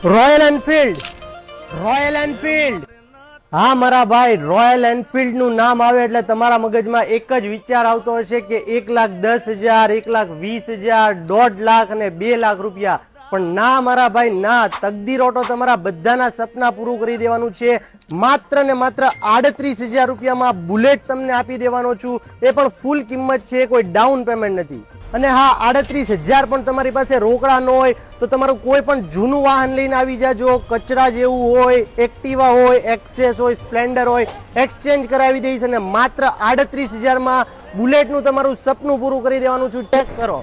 Royal Enfield, royal Enfield. હા મારા ભાઈ, રોયલ એનફિલ્ડ નું નામ આવે એટલે તમારા મગજમાં એક જ વિચાર આવતો હશે કે 1,10,000, 1,20,000, 1.5 લાખ અને 2 લાખ રૂપિયા. પણ ના મારા ભાઈ ના, તકદીર ઓટો તમારા બધાના સપના પૂરું કરી દેવાનું છે. માત્ર ને માત્ર 38,000 રૂપિયામાં બુલેટ તમને આપી દેવાનો છું. એ પણ ફૂલ કિંમત છે, કોઈ ડાઉન પેમેન્ટ નથી. અને હા, 38,000 પણ તમારી પાસે રોકડા ન હોય તો તમારું કોઈ પણ જૂનું વાહન લઈને આવી જાજો. કચરા જેવું હોય, એક્ટિવા હોય, એક્સેસ હોય, સ્પ્લેન્ડર હોય, એક્સચેન્જ કરાવી દઈશ અને માત્ર 38,000 માં બુલેટનું તમારું સપનું પૂરું કરી દેવાનું છું. ટેક કરો.